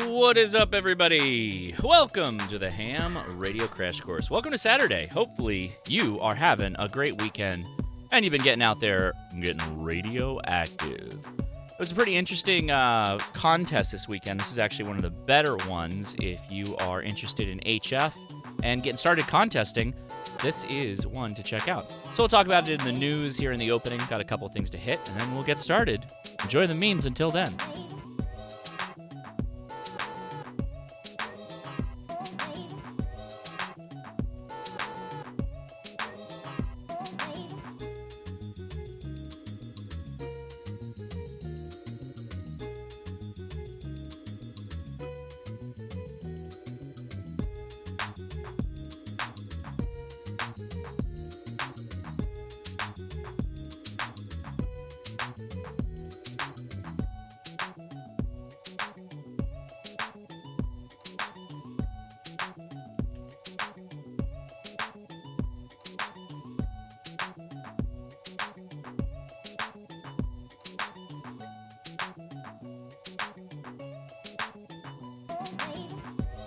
What is up, everybody? Welcome to the Ham Radio Crash Course. Welcome to Saturday. Hopefully, you are having a great weekend and you've been getting out there and getting radioactive. It was a pretty interesting contest this weekend. This is actually one of the better ones if you are interested in HF and getting started contesting. This is one to check out. So we'll talk about it in the news here in the opening. Got a couple things to hit, and then we'll get started. Enjoy the memes until then.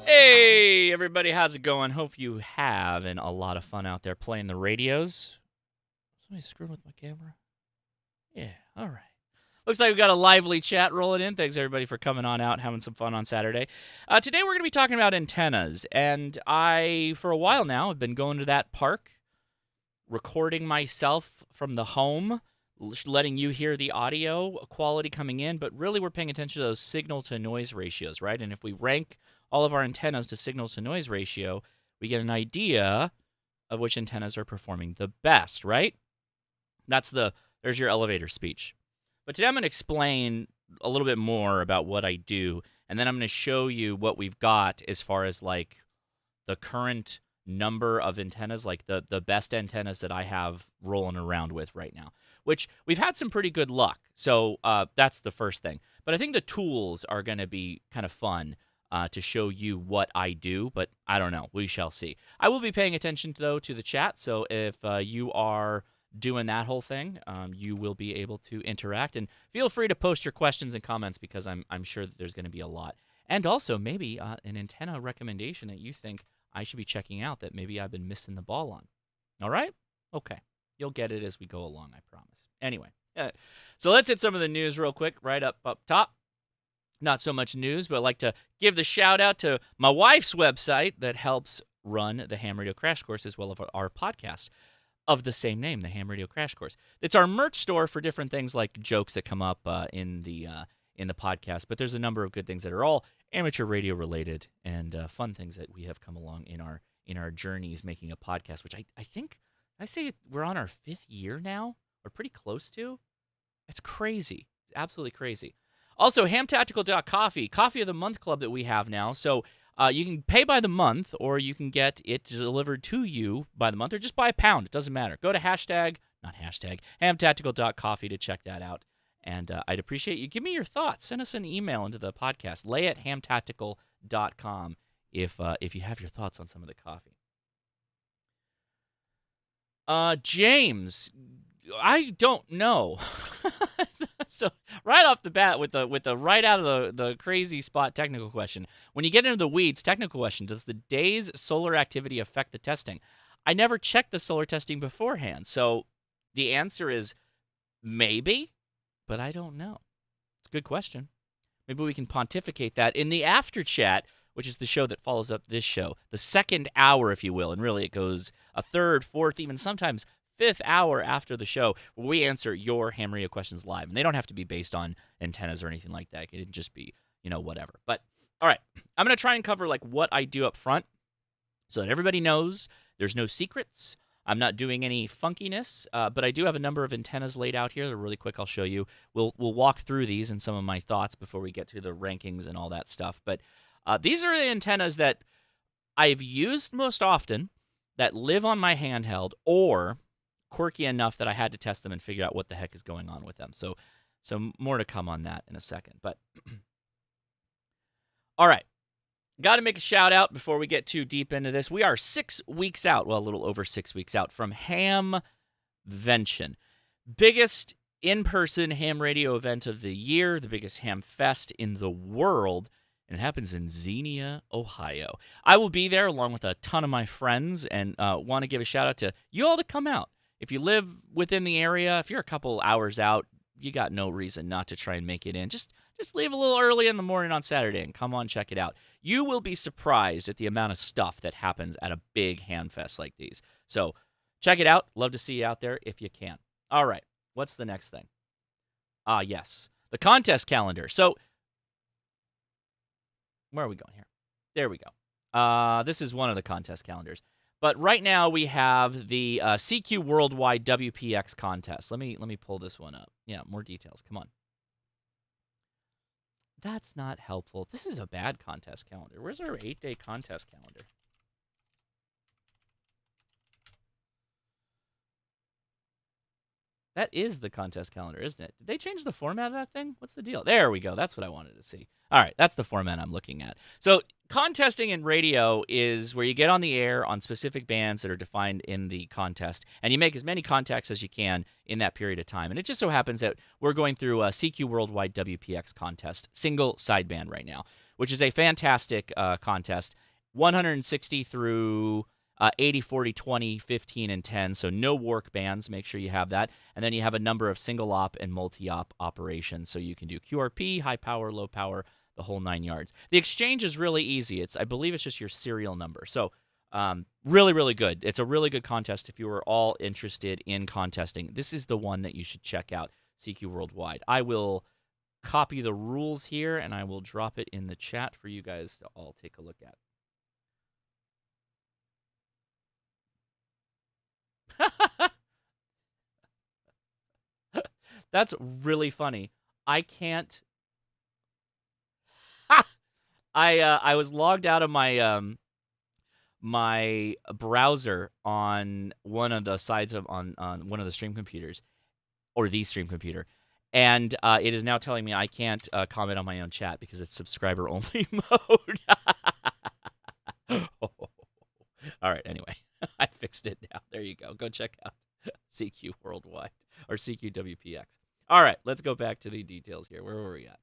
Hey, everybody, how's it going? Hope you having a lot of fun out there playing the radios. Somebody screwing with my camera? Yeah, all right. Looks like we've got a lively chat rolling in. Thanks, everybody, for coming on out and having some fun on Saturday. Today, we're going to be talking about antennas, and I, for a while now, have been going to that park, recording myself from the home, letting you hear the audio quality coming in, but really we're paying attention to those signal-to-noise ratios, right? And if we rank all of our antennas to signal-to-noise ratio, we get an idea of which antennas are performing the best, right? There's your elevator speech. But today I'm going to explain a little bit more about what I do, and then I'm going to show you what we've got as far as, like, the current number of antennas, like the best antennas that I have rolling around with right now, which we've had some pretty good luck. So that's the first thing. But I think the tools are going to be kind of fun to show you what I do, but I don't know. We shall see. I will be paying attention, though, to the chat, so if you are doing that whole thing, you will be able to interact, and feel free to post your questions and comments because I'm sure that there's going to be a lot. And also, maybe an antenna recommendation that you think I should be checking out that maybe I've been missing the ball on. All right? Okay. You'll get it as we go along, I promise. Anyway, so let's hit some of the news real quick right up top. Not so much news, but I'd like to give the shout out to my wife's website that helps run the Ham Radio Crash Course as well as our podcast of the same name, the Ham Radio Crash Course. It's our merch store for different things like jokes that come up in the podcast, but there's a number of good things that are all amateur radio related and fun things that we have come along in our journeys making a podcast, which I think I say we're on our 5th year now, or pretty close to. It's crazy. It's absolutely crazy. Also, hamtactical.coffee, coffee of the month club that we have now. So you can pay by the month, or you can get it delivered to you by the month, or just buy a pound. It doesn't matter. Go to hamtactical.coffee to check that out. And I'd appreciate you. Give me your thoughts. Send us an email into the podcast, lay@hamtactical.com, if you have your thoughts on some of the coffee. James, I don't know. So right off the bat with the right out of the crazy spot technical question. When you get into the weeds, technical question, does the day's solar activity affect the testing? I never checked the solar testing beforehand. So the answer is maybe, but I don't know. It's a good question. Maybe we can pontificate that in the after chat, which is the show that follows up this show, the second hour, if you will. And really it goes a third, fourth, even sometimes 5th hour after the show, where we answer your Ham Radio questions live. And they don't have to be based on antennas or anything like that. It can just be, whatever. But, all right, I'm going to try and cover, like, what I do up front so that everybody knows there's no secrets. I'm not doing any funkiness, but I do have a number of antennas laid out here. They're really quick. I'll show you. We'll walk through these and some of my thoughts before we get to the rankings and all that stuff. But these are the antennas that I've used most often that live on my handheld or quirky enough that I had to test them and figure out what the heck is going on with them. So So more to come on that in a second. But all right. Got to make a shout out before we get too deep into this. We are 6 weeks out, well, a little over 6 weeks out from Hamvention. Biggest in-person ham radio event of the year, the biggest ham fest in the world, and it happens in Xenia, Ohio. I will be there along with a ton of my friends and want to give a shout out to you all to come out. If you live within the area, if you're a couple hours out, you got no reason not to try and make it in. Just leave a little early in the morning on Saturday and come on, check it out. You will be surprised at the amount of stuff that happens at a big ham fest like these. So check it out. Love to see you out there if you can. All right. What's the next thing? Yes. The contest calendar. So where are we going here? There we go. This is one of the contest calendars. But right now we have the CQ Worldwide WPX contest. Let me pull this one up. Yeah, more details. Come on. That's not helpful. This is a bad contest calendar. Where's our 8-day contest calendar? That is the contest calendar, isn't it? Did they change the format of that thing? What's the deal? There we go. That's what I wanted to see. All right, that's the format I'm looking at. So contesting in radio is where you get on the air on specific bands that are defined in the contest, and you make as many contacts as you can in that period of time. And it just so happens that we're going through a CQ Worldwide WPX contest, single sideband right now, which is a fantastic contest. 160 through 80, 40, 20, 15, and 10. So no work bands. Make sure you have that. And then you have a number of single op and multi-op operations. So you can do QRP, high power, low power, the whole 9 yards. The exchange is really easy. I believe it's just your serial number. So really, really good. It's a really good contest if you are all interested in contesting. This is the one that you should check out, CQ Worldwide. I will copy the rules here, and I will drop it in the chat for you guys to all take a look at. That's really funny. I can't. I was logged out of my my browser on one of the sides of on one of the stream computers, or the stream computer, and it is now telling me I can't comment on my own chat because it's subscriber only mode. All right. Anyway, I fixed it now. There you go. Go check out CQ Worldwide or CQ WPX. All right, let's go back to the details here. Where were we at?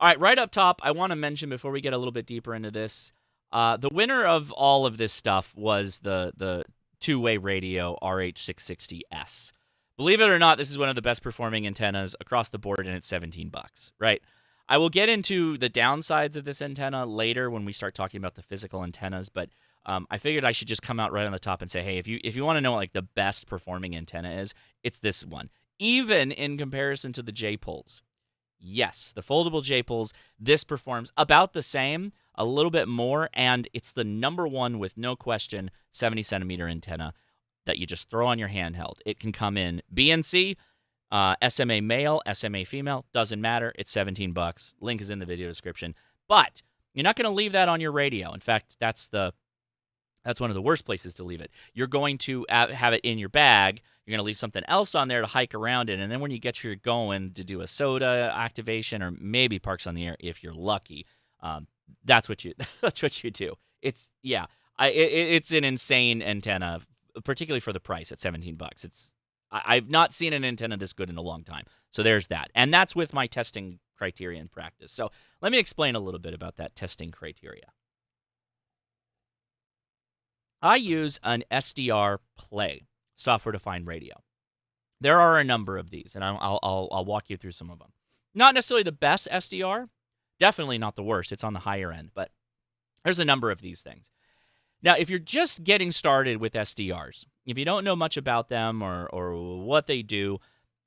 All right, right up top, I want to mention before we get a little bit deeper into this, the winner of all of this stuff was the two-way radio RH660S. Believe it or not, this is one of the best performing antennas across the board, and it's $17, right? I will get into the downsides of this antenna later when we start talking about the physical antennas, but I figured I should just come out right on the top and say, hey, if you want to know what like the best performing antenna is, it's this one. Even in comparison to the J-poles. Yes, the foldable J-poles, this performs about the same, a little bit more, and it's the number one with no question 70-centimeter antenna that you just throw on your handheld. It can come in BNC, SMA male, SMA female, doesn't matter. It's $17. Link is in the video description. But you're not going to leave that on your radio. In fact, that's one of the worst places to leave it. You're going to have it in your bag. You're going to leave something else on there to hike around in, and then when you get where you're going to do a soda activation or maybe parks on the air if you're lucky, that's what you do. It's it's an insane antenna, particularly for the price at $17. I've not seen an antenna this good in a long time. So there's that, and that's with my testing criteria in practice. So let me explain a little bit about that testing criteria. I use an SDR Play, software-defined radio. There are a number of these, and I'll walk you through some of them. Not necessarily the best SDR, definitely not the worst. It's on the higher end, but there's a number of these things. Now, if you're just getting started with SDRs, if you don't know much about them or what they do,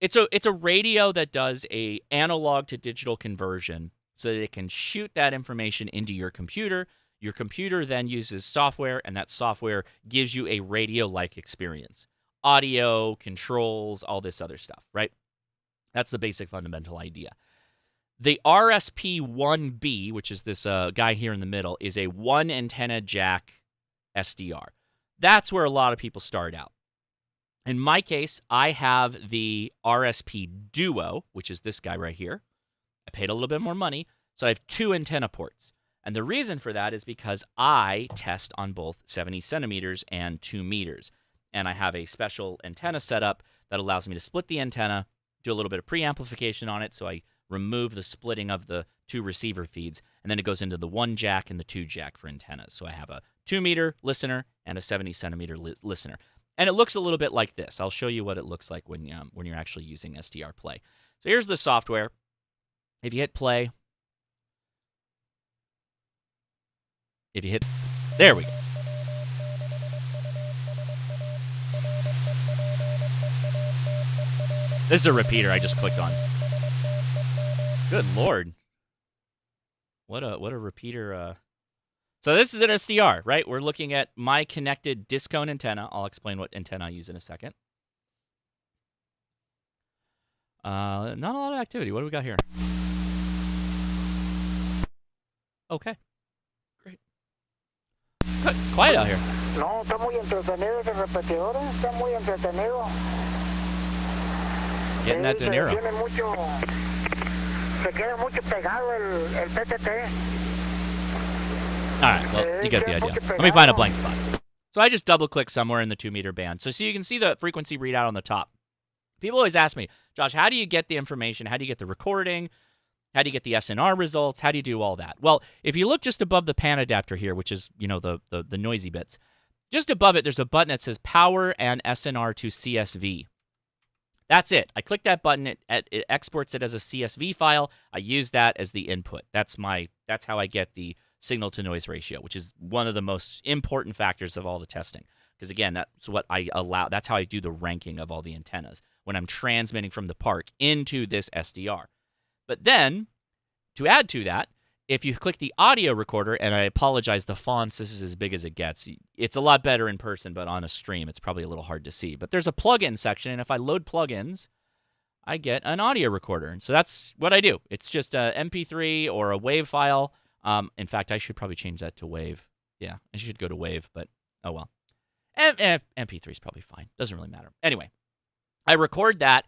it's a radio that does a analog to digital conversion so that it can shoot that information into your computer. Your computer then uses software, and that software gives you a radio-like experience. Audio, controls, all this other stuff, right? That's the basic fundamental idea. The RSP-1B, which is this guy here in the middle, is a one antenna jack SDR. That's where a lot of people start out. In my case, I have the RSP Duo, which is this guy right here. I paid a little bit more money, so I have 2 antenna ports. And the reason for that is because I test on both 70 centimeters and 2 meters. And I have a special antenna setup that allows me to split the antenna, do a little bit of preamplification on it, so I remove the splitting of the 2 receiver feeds, and then it goes into the 1 jack and the 2 jack for antennas. So I have a 2-meter listener and a 70 centimeter listener. And it looks a little bit like this. I'll show you what it looks like when you're actually using SDR Play. So here's the software. If you hit play, there we go. This is a repeater I just clicked on. Good Lord. What a repeater. So this is an SDR, right? We're looking at my connected disc cone antenna. I'll explain what antenna I use in a second. Not a lot of activity. What do we got here? Okay. Great. It's quiet out here. No, está muy entretenido ese repetidor, está muy entretenido. Getting that dinero. Se queda mucho pegado el PTT. All right, well, you get the idea. Let me find a blank spot. So I just double-click somewhere in the 2-meter band. So you can see the frequency readout on the top. People always ask me, Josh, how do you get the information? How do you get the recording? How do you get the SNR results? How do you do all that? Well, if you look just above the pan adapter here, which is, the noisy bits, just above it, there's a button that says Power and SNR to CSV. That's it. I click that button. It exports it as a CSV file. I use that as the input. That's how I get the signal-to-noise ratio, which is one of the most important factors of all the testing. Because, again, that's what I allow. That's how I do the ranking of all the antennas when I'm transmitting from the park into this SDR. But then, to add to that, if you click the audio recorder, and I apologize, the fonts, this is as big as it gets. It's a lot better in person, but on a stream, it's probably a little hard to see. But there's a plugin section, and if I load plugins, I get an audio recorder. And so that's what I do. It's just a MP3 or a WAV file. In fact, I should probably change that to WAV. Yeah, I should go to WAV, but oh well. MP3 is probably fine. Doesn't really matter. Anyway, I record that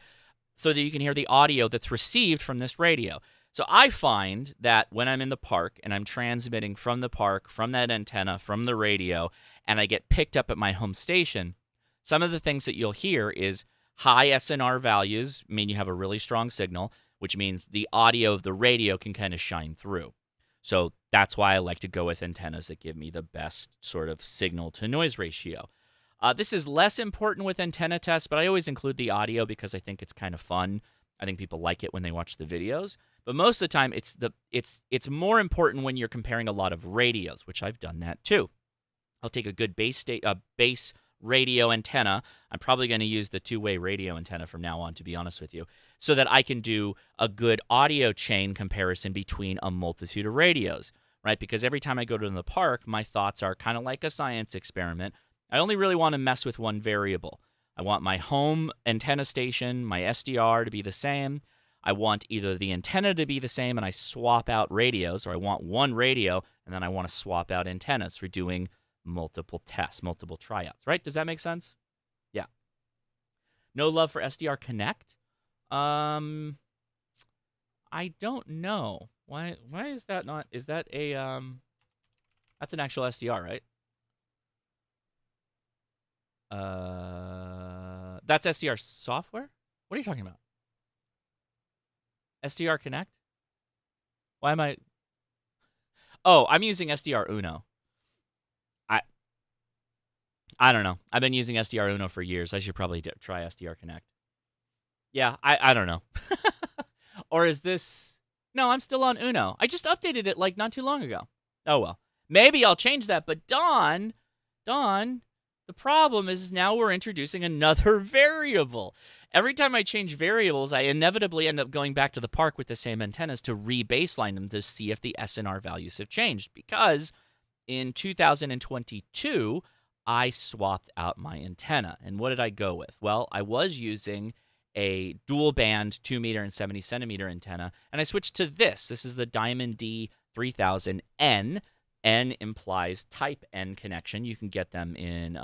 so that you can hear the audio that's received from this radio. So I find that when I'm in the park and I'm transmitting from the park, from that antenna, from the radio, and I get picked up at my home station, some of the things that you'll hear is high SNR values mean you have a really strong signal, which means the audio of the radio can kind of shine through. So that's why I like to go with antennas that give me the best sort of signal-to-noise ratio. This is less important with antenna tests, but I always include the audio because I think it's kind of fun. I think people like it when they watch the videos. But most of the time, it's more important when you're comparing a lot of radios, which I've done that too. I'll take a good base radio antenna. I'm probably going to use the 2-way radio antenna from now on, to be honest with you, so that I can do a good audio chain comparison between a multitude of radios, right? Because every time I go to the park, my thoughts are kind of like a science experiment. I only really want to mess with one variable. I want my home antenna station, my SDR, to be the same. I want either the antenna to be the same and I swap out radios, or I want one radio and then I want to swap out antennas for doing multiple tests, multiple tryouts, right? Does that make sense? Yeah. No love for SDR Connect? I don't know. Why is that not? Is that a that's an actual SDR, right? That's SDR software? What are you talking about? SDR Connect? Why am I? Oh, I'm using SDR Uno. I don't know. I've been using SDR Uno for years. I should probably try SDR Connect. Yeah, I don't know. Or is this? No, I'm still on Uno. I just updated it like not too long ago. Oh well. Maybe I'll change that. But Don, the problem is now we're introducing another variable. Every time I change variables, I inevitably end up going back to the park with the same antennas to re-baseline them to see if the SNR values have changed. Because in 2022, I swapped out my antenna. And what did I go with? Well, I was using a dual band 2-meter and 70 centimeter antenna, and I switched to this. This is the Diamond D3000N. N implies type N connection. You can get them in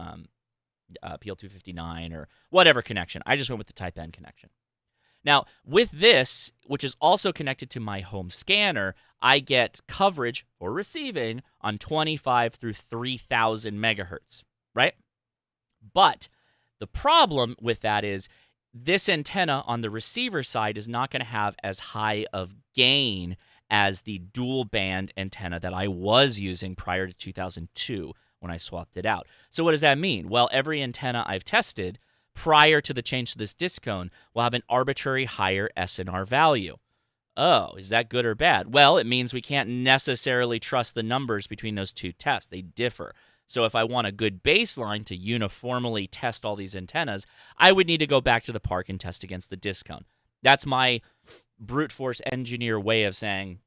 PL259 or whatever connection. I just went with the Type N connection. Now, with this, which is also connected to my home scanner, I get coverage for receiving on 25 through 3,000 megahertz, right? But the problem with that is this antenna on the receiver side is not going to have as high of gain as the dual band antenna that I was using prior to 2002 when I swapped it out. So what does that mean? Well, every antenna I've tested prior to the change to this disc cone will have an arbitrary higher SNR value. Oh, is that good or bad? Well, it means we can't necessarily trust the numbers between those two tests. They differ. So if I want a good baseline to uniformly test all these antennas, I would need to go back to the park and test against the disc cone. That's my brute force engineer way of saying,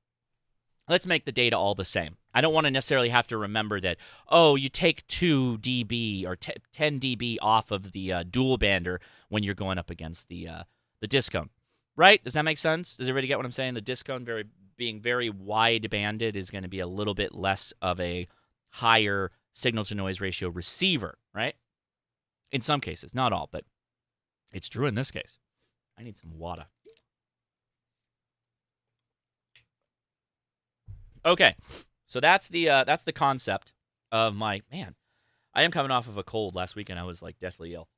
let's make the data all the same. I don't want to necessarily have to remember that, oh, you take 2 dB or 10 dB off of the dual bander when you're going up against the disc cone. Right? Does that make sense? Does everybody get what I'm saying? The disc cone being very wide banded is going to be a little bit less of a higher signal-to-noise ratio receiver, right? In some cases. Not all, but it's true in this case. I need some water. Okay, so that's the concept of my, man, I am coming off of a cold. Last weekend I was like deathly ill.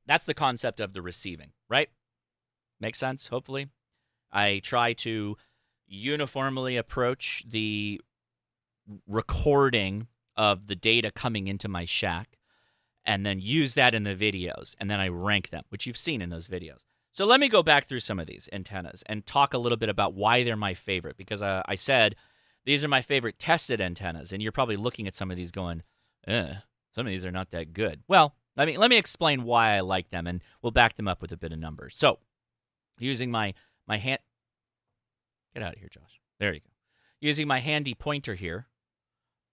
That's the concept of the receiving, right? Makes sense, hopefully. I try to uniformly approach the recording of the data coming into my shack and then use that in the videos, and then I rank them, which you've seen in those videos. So let me go back through some of these antennas and talk a little bit about why they're my favorite, because I said these are my favorite tested antennas, and you're probably looking at some of these going, some of these are not that good. Well, let me explain why I like them, and we'll back them up with a bit of numbers. So, using my hand... Get out of here, Josh. There you go. Using my handy pointer here,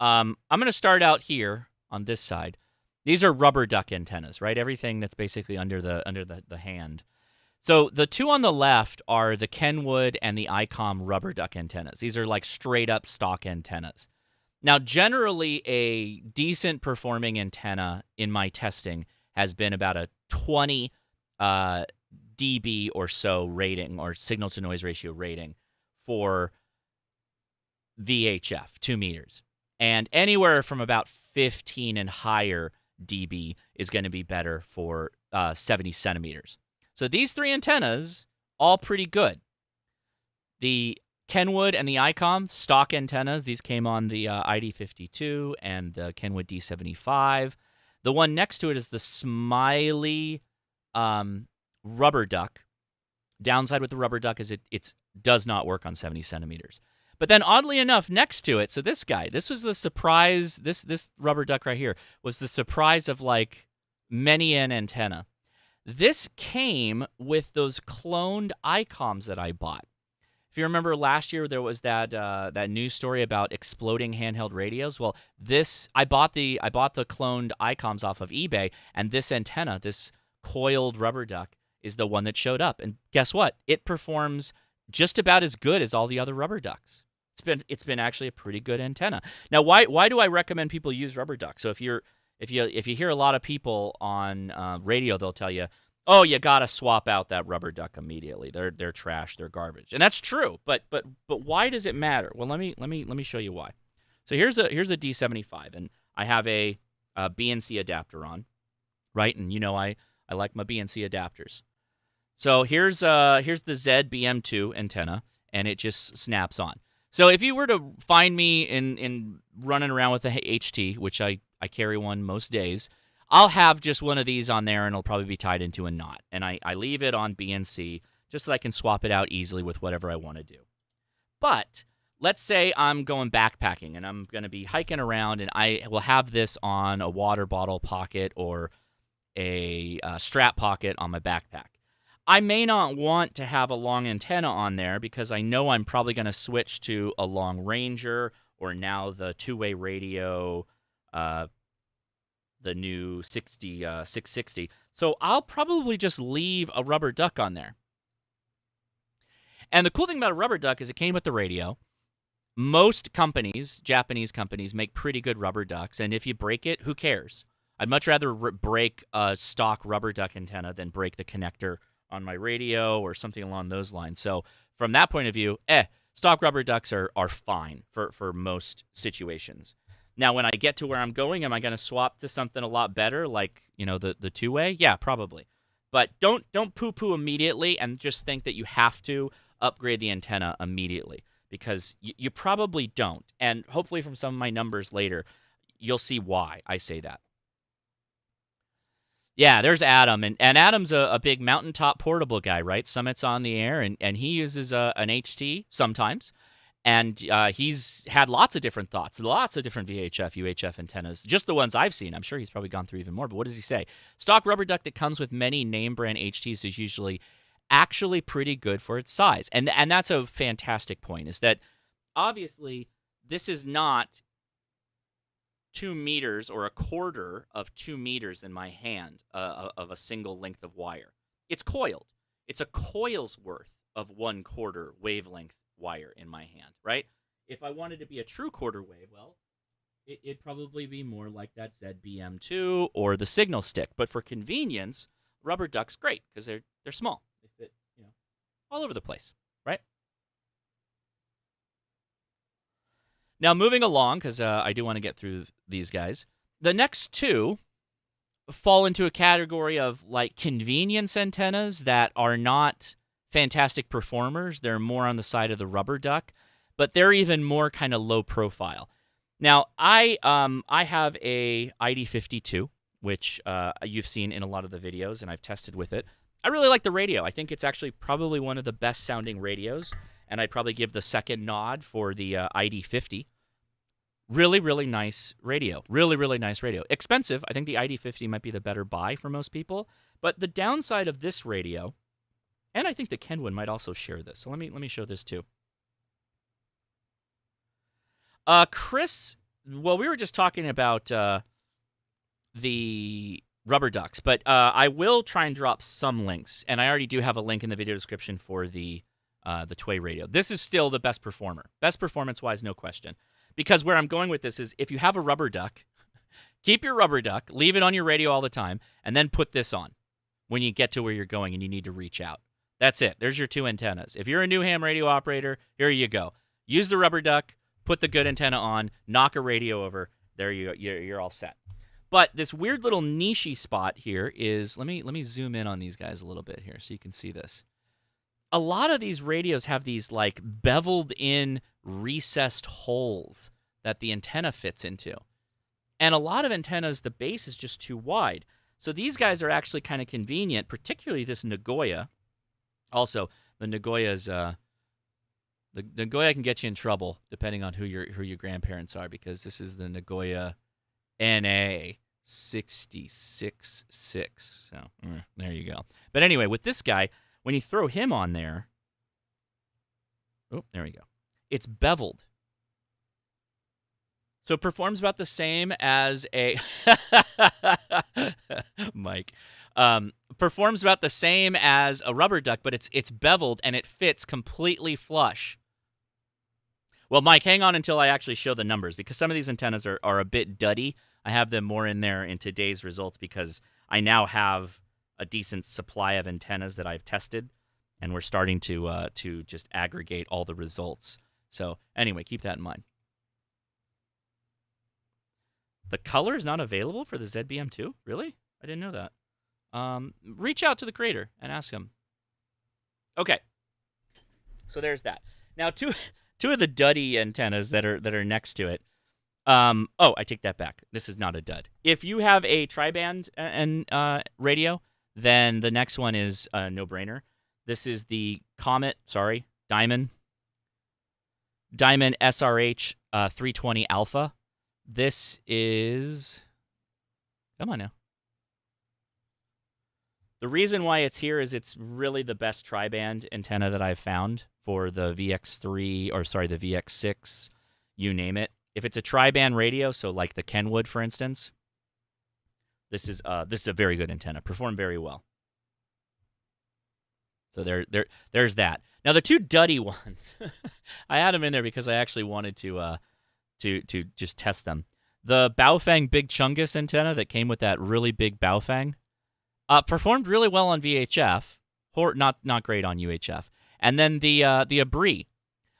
I'm going to start out here on this side. These are rubber duck antennas, right? Everything that's basically under the hand. So the two on the left are the Kenwood and the ICOM rubber duck antennas. These are like straight up stock antennas. Now, generally, a decent performing antenna in my testing has been about a 20 dB or so rating, or signal-to-noise ratio rating, for VHF, 2 meters. And anywhere from about 15 and higher dB is going to be better for 70 centimeters. So these three antennas, all pretty good. The Kenwood and the ICOM, stock antennas. These came on the ID52 and the Kenwood D75. The one next to it is the Smiley rubber duck. Downside with the rubber duck is it does not work on 70 centimeters. But then oddly enough, next to it, so this guy, this was the surprise, this rubber duck right here was the surprise of like many an antenna. This came with those cloned ICOMs that I bought. If you remember last year, there was that news story about exploding handheld radios. Well, I bought the cloned ICOMs off of eBay, and this antenna, this coiled rubber duck, is the one that showed up. And guess what? It performs just about as good as all the other rubber ducks. It's been actually a pretty good antenna. Now, why do I recommend people use rubber ducks? So if you hear a lot of people on radio, they'll tell you, oh, you gotta swap out that rubber duck immediately. They're trash. They're garbage, and that's true. But why does it matter? Well, let me show you why. So here's a D75, and I have a BNC adapter on, right? And you know I like my BNC adapters. So here's the ZBM2 antenna, and it just snaps on. So if you were to find me in running around with a HT, which I carry one most days, I'll have just one of these on there, and it'll probably be tied into a knot. And I leave it on BNC just so I can swap it out easily with whatever I want to do. But let's say I'm going backpacking, and I'm going to be hiking around, and I will have this on a water bottle pocket or a strap pocket on my backpack. I may not want to have a long antenna on there because I know I'm probably going to switch to a long Ranger, or now the two-way radio, the new 660. So I'll probably just leave a rubber duck on there. And the cool thing about a rubber duck is it came with the radio. most companies, Japanese companies, make pretty good rubber ducks, and if you break it, who cares? I'd much rather break a stock rubber duck antenna than break the connector on my radio or something along those lines. So from that point of view, stock rubber ducks are fine for most situations. Now, when I get to where I'm going, am I going to swap to something a lot better, like the two-way? Yeah, probably. But don't poo-poo immediately and just think that you have to upgrade the antenna immediately, because you probably don't. And hopefully from some of my numbers later, you'll see why I say that. Yeah, there's Adam. And Adam's a big mountaintop portable guy, right? Summit's on the air, and he uses an HT sometimes. And he's had lots of different thoughts, lots of different VHF, UHF antennas, just the ones I've seen. I'm sure he's probably gone through even more. But what does he say? Stock rubber duck that comes with many name brand HTs is usually actually pretty good for its size. And that's a fantastic point, is that obviously this is not 2 meters or a quarter of 2 meters in my hand of a single length of wire. It's coiled. It's a coil's worth of 1/4 wavelength wire in my hand, right? If I wanted to be a true quarter wave, well, it'd probably be more like that ZBM2 or the signal stick. But for convenience, rubber duck's great because they're small. They fit, all over the place, right? Now, moving along, because I do want to get through these guys, the next two fall into a category of like convenience antennas that are not fantastic performers. They're more on the side of the rubber duck, but they're even more kind of low profile. Now, I have a ID52, which you've seen in a lot of the videos, and I've tested with it. I really like the radio. I think it's actually probably one of the best sounding radios, and I'd probably give the second nod for the ID50. Really, really nice radio. Really, really nice radio. Expensive. I think the ID50 might be the better buy for most people. But the downside of this radio, and I think the Kenwood might also share this. So let me show this too. Chris, well, we were just talking about the rubber ducks, but I will try and drop some links, and I already do have a link in the video description for the Tway radio. This is still the best performer. Best performance-wise, no question. Because where I'm going with this is if you have a rubber duck, keep your rubber duck, leave it on your radio all the time, and then put this on when you get to where you're going and you need to reach out. That's it. There's your two antennas. If you're a new ham radio operator, here you go. Use the rubber duck, put the good antenna on, knock a radio over. There you're all set. But this weird little niche spot here is, let me zoom in on these guys a little bit here so you can see this. A lot of these radios have these like beveled in recessed holes that the antenna fits into. And a lot of antennas, the base is just too wide. So these guys are actually kind of convenient, particularly this Nagoya. Also, the Nagoya is the Nagoya can get you in trouble depending on who your grandparents are, because this is the Nagoya NA 666. So there you go. But anyway, with this guy, when you throw him on there, oh, there we go. It's beveled. So it performs about the same as a Mike. Performs about the same as a rubber duck, but it's beveled and it fits completely flush. Well, Mike, hang on until I actually show the numbers, because some of these antennas are a bit duddy. I have them more in there in today's results because I now have a decent supply of antennas that I've tested, and we're starting to just aggregate all the results. So anyway, keep that in mind. The color is not available for the ZBM2? Really? I didn't know that. Reach out to the creator and ask him. Okay. So there's that. Now, two of the duddy antennas that are next to it. Oh, I take that back. This is not a dud. If you have a tri-band radio, then the next one is a no-brainer. This is the Diamond SRH 320 Alpha. This is, come on now. The reason why it's here is it's really the best tri-band antenna that I've found for the VX3, or sorry, the VX6, you name it. If it's a tri-band radio, so like the Kenwood, for instance, this is a very good antenna. Performed very well. So there's that. Now the two duddy ones, I had them in there because I actually wanted to just test them. The Baofeng Big Chungus antenna that came with that really big Baofeng performed really well on VHF, or not great on UHF. And then the Abri.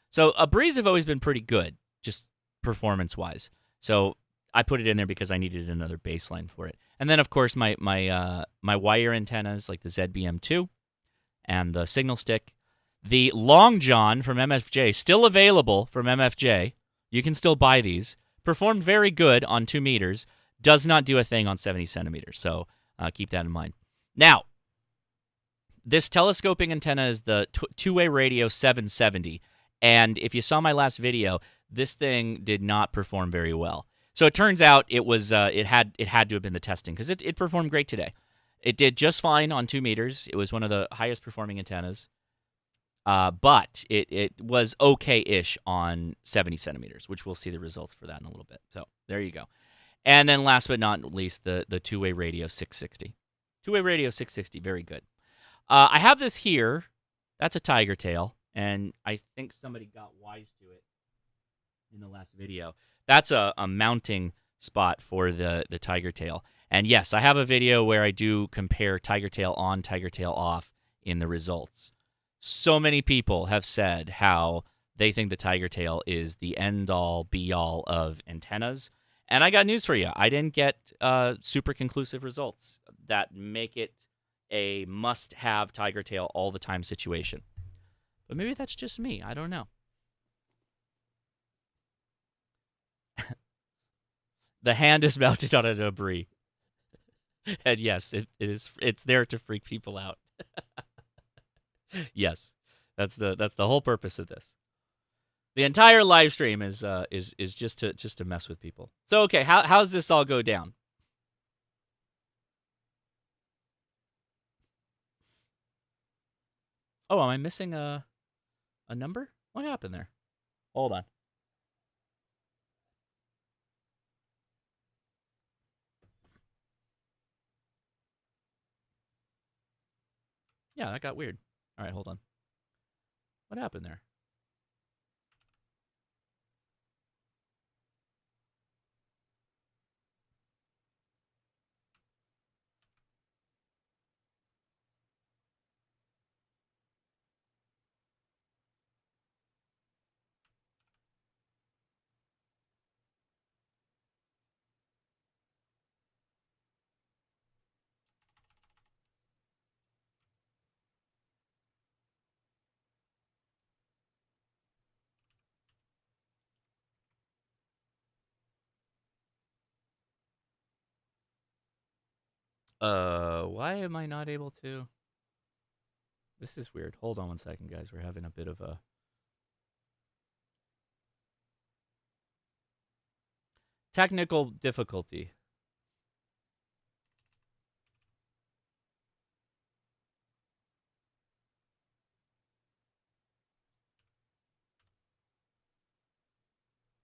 So Abris have always been pretty good, just performance-wise. So I put it in there because I needed another baseline for it. And then, of course, my wire antennas, like the ZBM2 and the signal stick. The Long John from MFJ, still available from MFJ. You can still buy these. Performed very good on 2 meters. Does not do a thing on 70 centimeters. So keep that in mind. Now, this telescoping antenna is the two-way radio 770. And if you saw my last video, this thing did not perform very well. So it turns out it was it had to have been the testing, because it performed great today. It did just fine on 2 meters. It was one of the highest performing antennas. But it was okay-ish on 70 centimeters, which we'll see the results for that in a little bit. So there you go. And then last but not least, the two-way radio 660. Two-way radio 660, very good. I have this here. That's a tiger tail, and I think somebody got wise to it in the last video. That's a mounting spot for the tiger tail. And yes, I have a video where I do compare tiger tail on, tiger tail off in the results. So many people have said how they think the tiger tail is the end-all, be-all of antennas. And I got news for you. I didn't get super conclusive results that make it a must-have tiger tail all the time situation. But maybe that's just me. I don't know. The hand is mounted on a debris. And yes, it's there to freak people out. Yes, that's the whole purpose of this. The entire live stream is just to mess with people. So okay, how's this all go down? Oh, am I missing a number? What happened there? Hold on. Yeah, that got weird. All right, hold on. What happened there? Why am I not able to? This is weird. Hold on one second, guys. We're having a bit of a technical difficulty.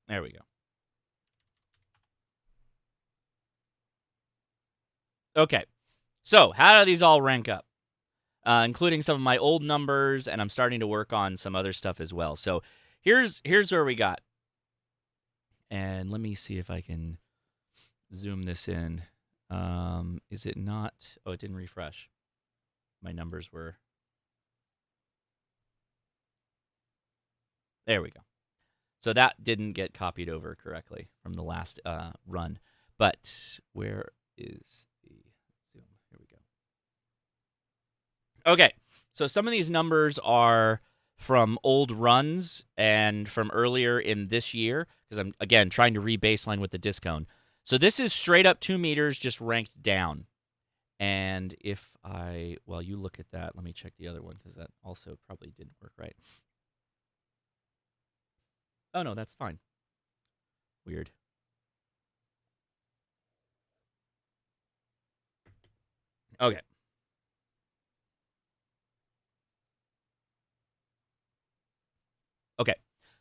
There we go. Okay. So, how do these all rank up? Including some of my old numbers, and I'm starting to work on some other stuff as well. So, here's where we got. And let me see if I can zoom this in. Is it not? Oh, it didn't refresh. My numbers were. There we go. So that didn't get copied over correctly from the last run. But where is the zoom? Here we go. Okay, so some of these numbers are from old runs and from earlier in this year, because I'm, again, trying to re-baseline with the discone. So this is straight up 2 meters, just ranked down. And if well, you look at that. Let me check the other one, because that also probably didn't work right. Oh, no, that's fine. Weird. Okay. Okay.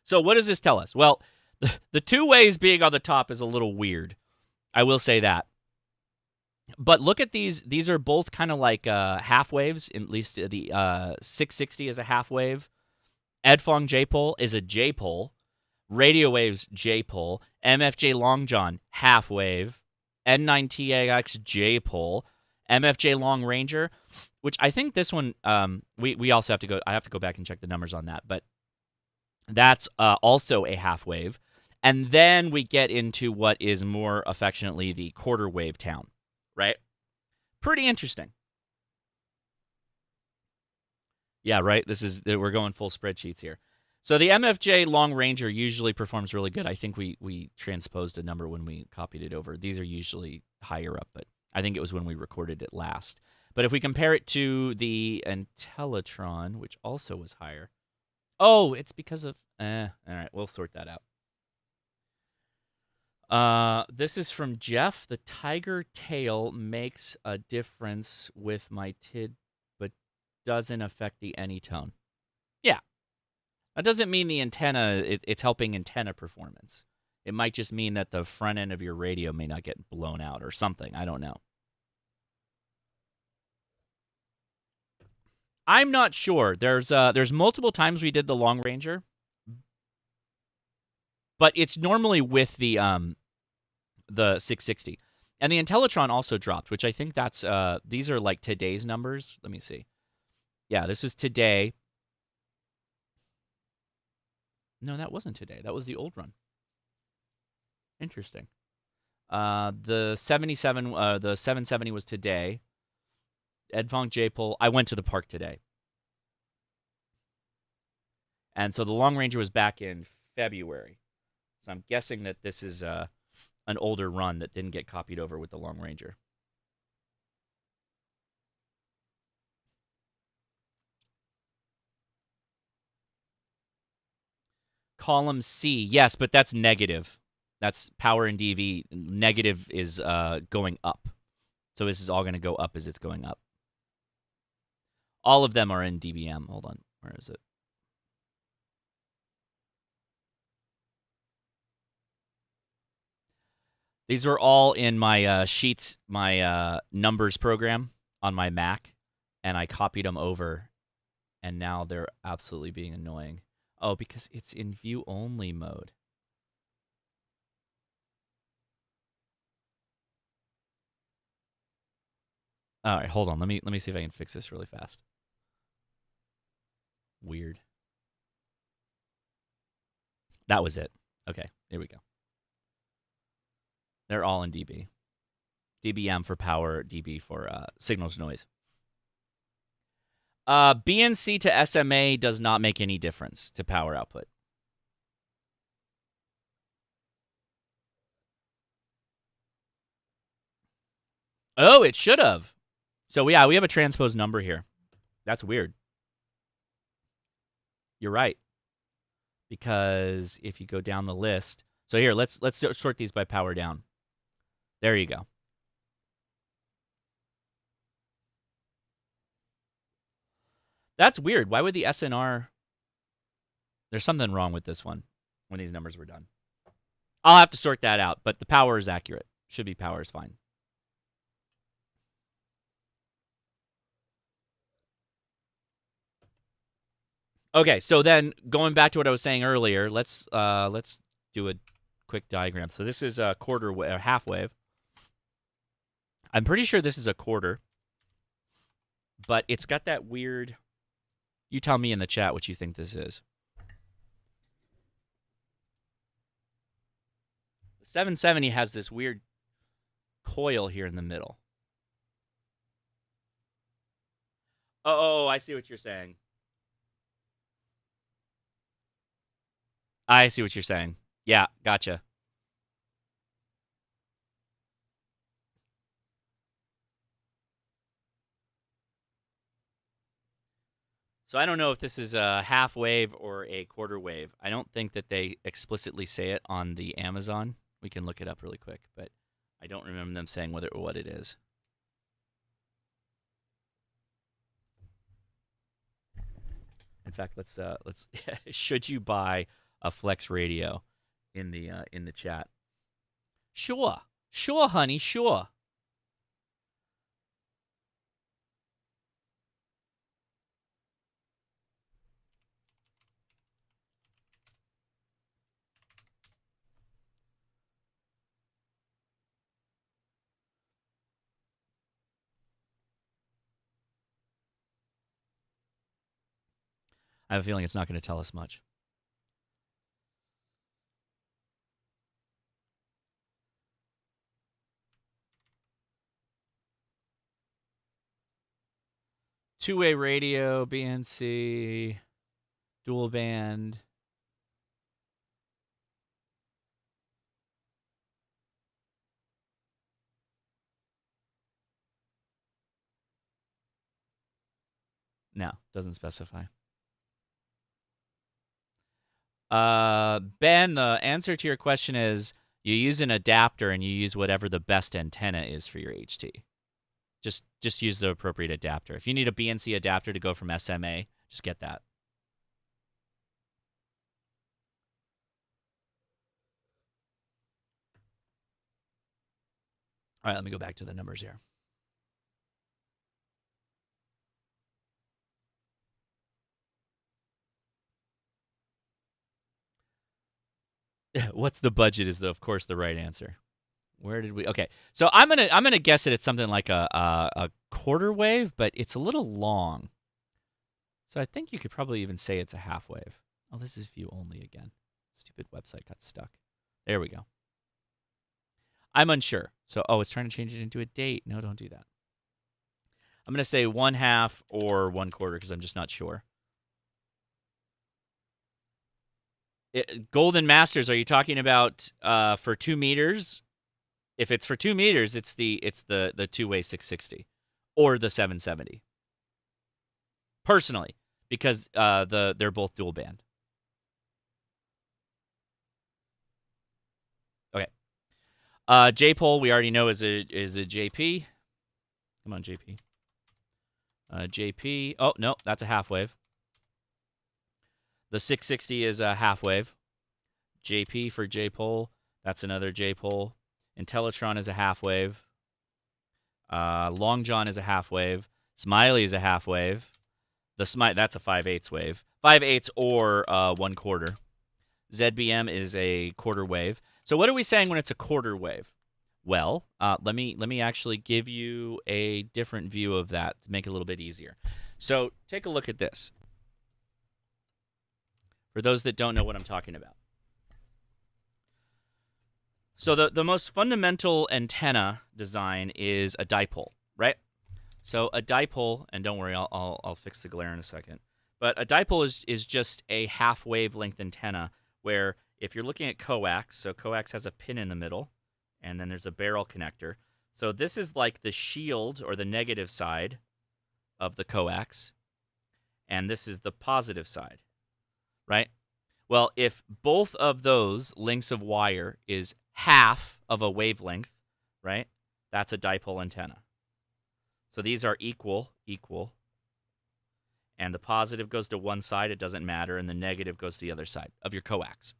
So what does this tell us? Well, the 2 ways being on the top is a little weird. I will say that. But look at these. These are both kind of like half waves. At least the 660 is a half wave. Edfong J-pole is a J-pole. Radio waves J-pole. MFJ Long John half wave. N9TAX J-pole. MFJ Long Ranger, which I think this one we also have to go. I have to go back and check the numbers on that, but that's also a half wave. And then we get into what is more affectionately the quarter wave town, right? Pretty interesting. Yeah, right. We're going full spreadsheets here. So the MFJ Long Ranger usually performs really good. I think we transposed a number when we copied it over. These are usually higher up, but I think it was when we recorded it last. But if we compare it to the Intellatron, which also was higher. Oh, it's because of all right, we'll sort that out. This is from Jeff. The tiger tail makes a difference with my TID, but doesn't affect the anytone. Yeah. That doesn't mean the antenna, it's helping antenna performance. It might just mean that the front end of your radio may not get blown out or something. I don't know. I'm not sure. There's multiple times we did the Long Ranger, but it's normally with the 660. And the Intellatron also dropped, which I think that's these are like today's numbers. Let me see. Yeah, this is today. No, that wasn't today. That was the old run. Interesting. The 770 was today. Edfong J-pole. I went to the park today. And so the Long Ranger was back in February. So I'm guessing that this is an older run that didn't get copied over with the Long Ranger. Column C. Yes, but that's negative. That's power in DV. Negative is going up. So this is all going to go up as it's going up. All of them are in dBm. Hold on. Where is it? These were all in my sheets, my numbers program on my Mac, and I copied them over, and now they're absolutely being annoying. Oh, because it's in view-only mode. All right, hold on. Let me see if I can fix this really fast. Weird. That was it. Okay, here we go. They're all in dB. dBm for power, dB for signals noise. BNC to SMA does not make any difference to power output. Oh, it should have. So yeah, we have a transposed number here. That's weird. You're right. Because if you go down the list, so here let's sort these by power down. There you go. That's weird. Why would the SNR? There's something wrong with this one when these numbers were done. I'll have to sort that out, but the power is accurate. Should be power is fine. Okay, so then going back to what I was saying earlier, let's do a quick diagram. So this is a quarter wave, or half wave. I'm pretty sure this is a quarter, but it's got that weird. You tell me in the chat what you think this is. The 770 has this weird coil here in the middle. Oh, I see what you're saying. I see what you're saying. Yeah, gotcha. So I don't know if this is a half wave or a quarter wave. I don't think that they explicitly say it on the Amazon. We can look it up really quick, but I don't remember them saying what it is. In fact, let's should you buy a Flex radio in the chat? Sure, honey, sure. I have a feeling it's not going to tell us much. Two-way radio, BNC, dual band. No, doesn't specify. Ben, the answer to your question is you use an adapter and you use whatever the best antenna is for your HT. Just use the appropriate adapter. If you need a BNC adapter to go from SMA, just get that. All right, let me go back to the numbers here. What's the budget is, of course, the right answer. Where did we? Okay, so I'm gonna guess that it's something like a quarter wave, but it's a little long. So I think you could probably even say it's a half wave. Oh, this is view only again. Stupid website got stuck. There we go. I'm unsure. So, it's trying to change it into a date. No, don't do that. I'm going to say 1/2 or 1/4 because I'm just not sure. Golden Masters, are you talking about for 2 meters? If it's for 2 meters, it's the two-way 660 or the 770. Personally, because they're both dual band. Okay. J-pole we already know is a JP. Come on, JP. JP. Oh, no, that's a half wave. The 660 is a half wave. JP for J-pole. That's another J-pole. Intellitron is a half wave. Long John is a half wave. Smiley is a half wave. That's a 5/8 wave. 5/8 or 1/4. ZBM is a quarter wave. So what are we saying when it's a quarter wave? Well, let me actually give you a different view of that to make it a little bit easier. So take a look at this. For those that don't know what I'm talking about. So the most fundamental antenna design is a dipole, right? So a dipole, and don't worry, I'll fix the glare in a second. But a dipole is just a half wavelength antenna where if you're looking at coax, so coax has a pin in the middle, and then there's a barrel connector. So this is like the shield or the negative side of the coax, and this is the positive side, right? Well, if both of those lengths of wire is half of a wavelength, right, that's a dipole antenna. So these are equal, and the positive goes to one side, it doesn't matter, and the negative goes to the other side of your coax.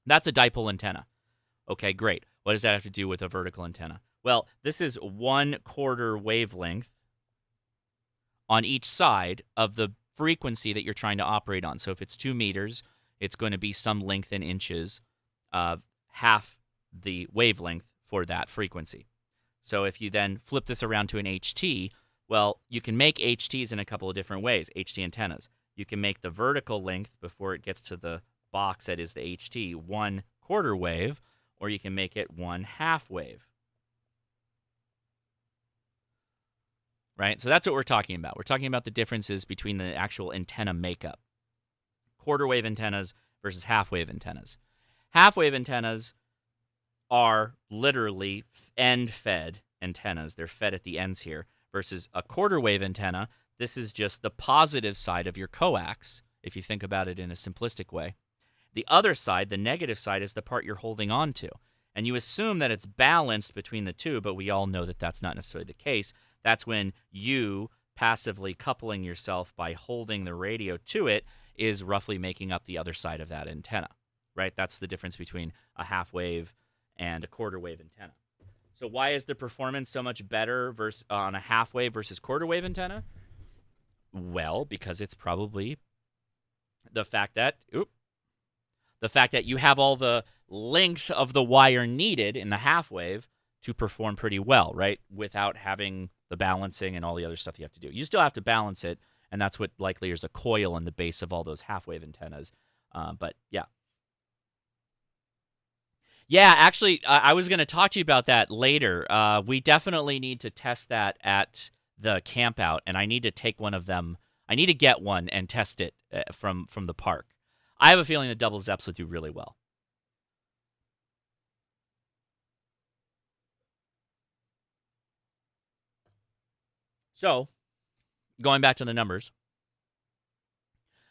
That's a dipole antenna. Okay, great. What does that have to do with a vertical antenna? Well, this is 1/4 wavelength on each side of the frequency that you're trying to operate on. So if it's 2 meters, it's going to be some length in inches of half the wavelength for that frequency. So if you then flip this around to an HT, well, you can make HTs in a couple of different ways, HT antennas. You can make the vertical length before it gets to the box that is the HT 1/4 wave, or you can make it 1/2 wave. Right? So that's what we're talking about. We're talking about the differences between the actual antenna makeup. Quarter wave antennas versus half wave antennas. Half wave antennas are literally end fed antennas. They're fed at the ends here versus a quarter wave antenna. This is just the positive side of your coax, if you think about it in a simplistic way. The other side, the negative side, is the part you're holding on to. And you assume that it's balanced between the two, but we all know that that's not necessarily the case. That's when you passively coupling yourself by holding the radio to it is roughly making up the other side of that antenna, right? That's the difference between a half wave and a quarter wave antenna. So why is the performance so much better on a half wave versus quarter wave antenna? Well, because it's probably the fact that you have all the length of the wire needed in the half wave to perform pretty well, right? Without having the balancing and all the other stuff you have to do. You still have to balance it, and that's what likely is a coil in the base of all those half-wave antennas. But yeah. Yeah, actually, I was going to talk to you about that later. We definitely need to test that at the camp out, and I need to take one of them. I need to get one and test it from the park. I have a feeling the double Zeps would do really well. So, going back to the numbers,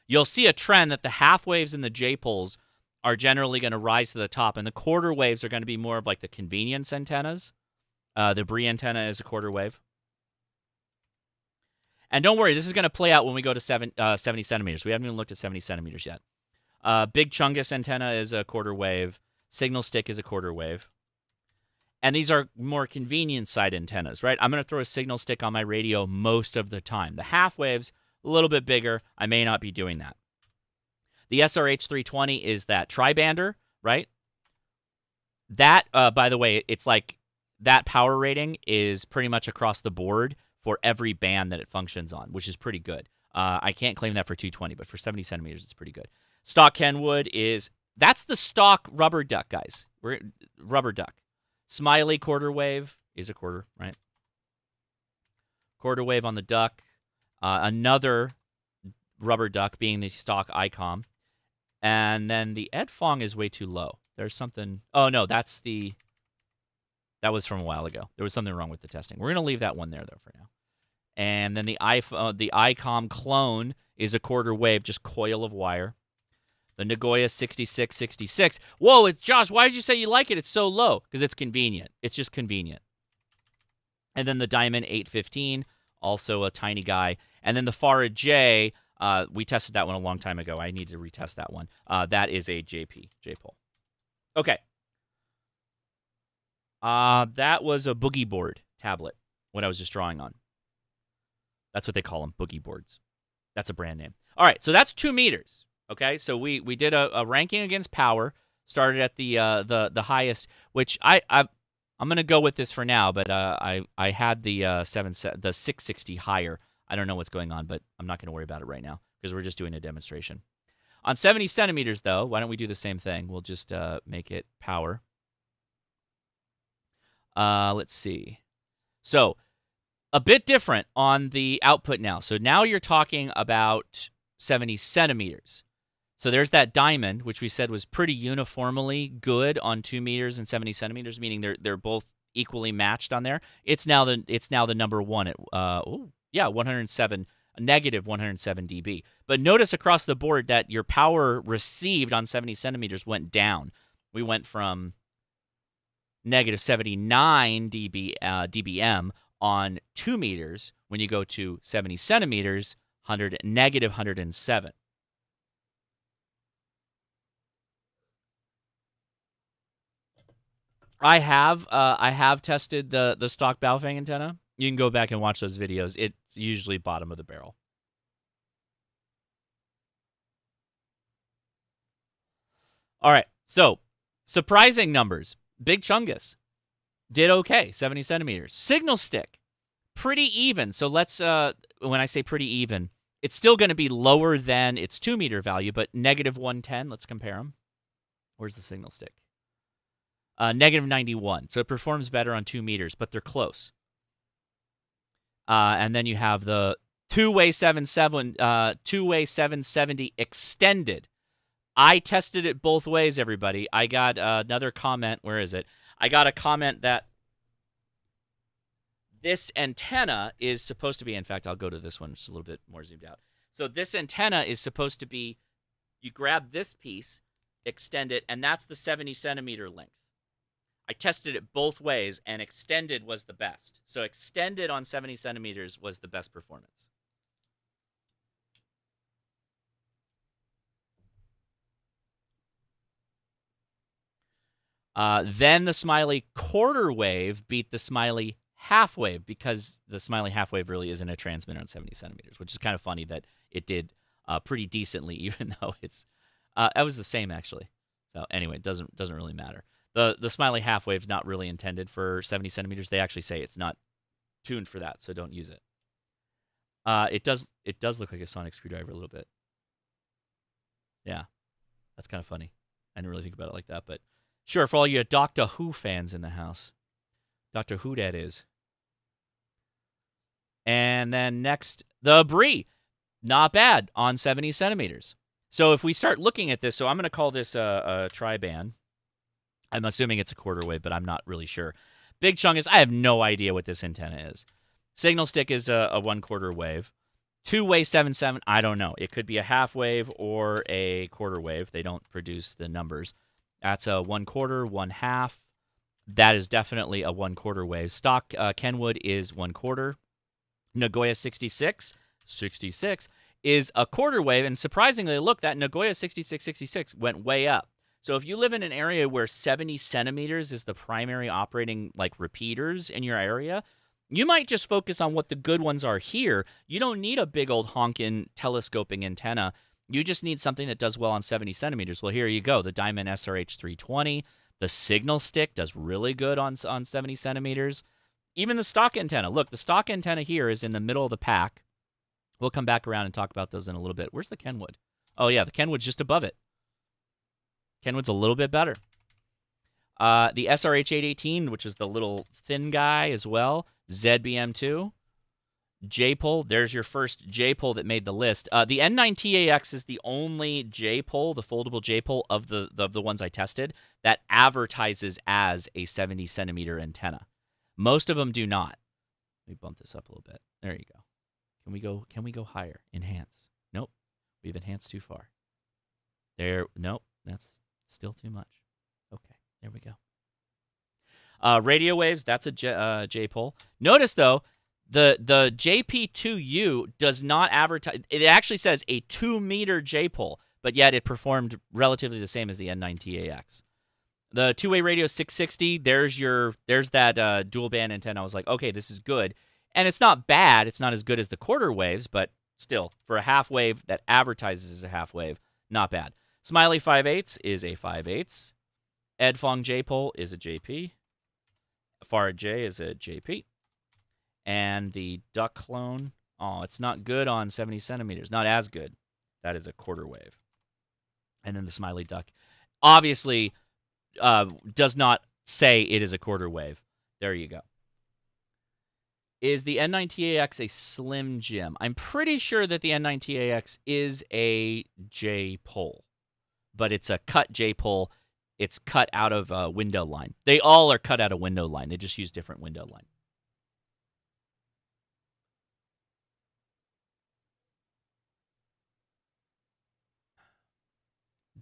you'll see a trend that the half waves and the J-poles are generally going to rise to the top, and the quarter waves are going to be more of like the convenience antennas. The Brie antenna is a quarter wave. And don't worry, this is going to play out when we go to 70 centimeters. We haven't even looked at 70 centimeters yet. Big Chungus antenna is a quarter wave. Signal stick is a quarter wave. And these are more convenience side antennas, right? I'm going to throw a signal stick on my radio most of the time. The half waves, a little bit bigger. I may not be doing that. The SRH 320 is that tri-bander, right? That, by the way, it's like that power rating is pretty much across the board for every band that it functions on, which is pretty good. I can't claim that for 220, but for 70 centimeters, it's pretty good. Stock Kenwood that's the stock rubber duck, guys. Rubber duck. Smiley quarter wave is a quarter, right? Quarter wave on the duck. Another rubber duck being the stock ICOM. And then the Ed Fong is way too low. There's something. Oh, no, that was from a while ago. There was something wrong with the testing. We're going to leave that one there, though, for now. And then the ICOM clone is a quarter wave, just coil of wire. The Nagoya 6666. Whoa, it's Josh, why did you say you like it? It's so low. Because it's convenient. It's just convenient. And then the Diamond 815, also a tiny guy. And then the Farah J, we tested that one a long time ago. I need to retest that one. That is a J-pole. Okay. That was a boogie board tablet, what I was just drawing on. That's what they call them, boogie boards. That's a brand name. All right, so that's 2 meters. Okay, so we did a ranking against power. Started at the highest, which I'm gonna go with this for now. But I had the 660 higher. I don't know what's going on, but I'm not gonna worry about it right now because we're just doing a demonstration. On 70 centimeters, though, why don't we do the same thing? We'll just make it power. Let's see. So a bit different on the output now. So now you're talking about 70 centimeters. So there's that diamond, which we said was pretty uniformly good on 2 meters and 70 centimeters, meaning they're both equally matched on there. It's now the number one at 107, negative 107 dB. But notice across the board that your power received on 70 centimeters went down. We went from negative 79 dBm on 2 meters. When you go to 70 centimeters, negative 107. I have tested the stock Baofeng antenna. You can go back and watch those videos. It's usually bottom of the barrel. All right, so surprising numbers. Big Chungus did okay, 70 centimeters. Signal stick, pretty even. So let's, when I say pretty even, it's still going to be lower than its 2 meter value, but negative 110. Let's compare them. Where's the signal stick? Negative 91. So it performs better on 2 meters, but they're close. And then you have the two-way 770 extended. I tested it both ways, everybody. I got another comment. Where is it? I got a comment that this antenna is supposed to be, in fact, I'll go to this one, which is a little bit more zoomed out. So this antenna is supposed to be, you grab this piece, extend it, and that's the 70 centimeter length. I tested it both ways, and extended was the best. So extended on 70 centimeters was the best performance. Then the Smiley quarter wave beat the Smiley half wave because the Smiley half wave really isn't a transmitter on 70 centimeters, which is kind of funny that it did pretty decently, even though it was the same actually. So anyway, it doesn't really matter. The Smiley half wave is not really intended for 70 centimeters. They actually say it's not tuned for that, so don't use it. It does look like a sonic screwdriver a little bit. Yeah, that's kind of funny. I didn't really think about it like that, but sure, for all you Doctor Who fans in the house. Doctor Who that is. And then next, the Brie. Not bad on 70 centimeters. So if we start looking at this, so I'm going to call this a tri-band. I'm assuming it's a quarter wave, but I'm not really sure. Big Chungus, I have no idea what this antenna is. Signal stick is a 1/4 wave. Two-way 7.7, I don't know. It could be a half wave or a quarter wave. They don't produce the numbers. That's a 1/4, 1/2. That is definitely a 1/4 wave. Stock Kenwood is 1/4. Nagoya 66 is a quarter wave, and surprisingly, look, that Nagoya 6666 went way up. So if you live in an area where 70 centimeters is the primary operating repeaters in your area, you might just focus on what the good ones are here. You don't need a big old honkin' telescoping antenna. You just need something that does well on 70 centimeters. Well, here you go. The Diamond SRH 320. The signal stick does really good on 70 centimeters. Even the stock antenna. Look, the stock antenna here is in the middle of the pack. We'll come back around and talk about those in a little bit. Where's the Kenwood? Oh, yeah, the Kenwood's just above it. Kenwood's a little bit better. The SRH 818, which is the little thin guy as well. ZBM2. J-pole. There's your first J-pole that made the list. The N9TAX is the only J-pole, the foldable J-pole of the ones I tested, that advertises as a 70 centimeter antenna. Most of them do not. Let me bump this up a little bit. There you go. Can we go higher? Enhance. Nope. We've enhanced too far. There. Nope. That's still too much. Okay. There we go. Radio waves. That's a J-pole. Notice though, the JP2U does not advertise. It actually says a 2-meter J-pole, but yet it performed relatively the same as the N9TAX. The two-way radio 660, there's that dual band antenna. I was like, okay, this is good. And it's not bad. It's not as good as the quarter waves, but still, for a half wave that advertises as a half wave, not bad. Smiley 5/8 is a 5/8. Edfong J-pole is a JP. Farad J is a JP. And the duck clone, it's not good on 70 centimeters. Not as good. That is a quarter wave. And then the Smiley duck. Obviously, does not say it is a quarter wave. There you go. Is the N9TAX a Slim Jim? I'm pretty sure that the N9TAX is a J-pole, but it's a cut J-pole. It's cut out of a window line. They all are cut out of window line. They just use different window line.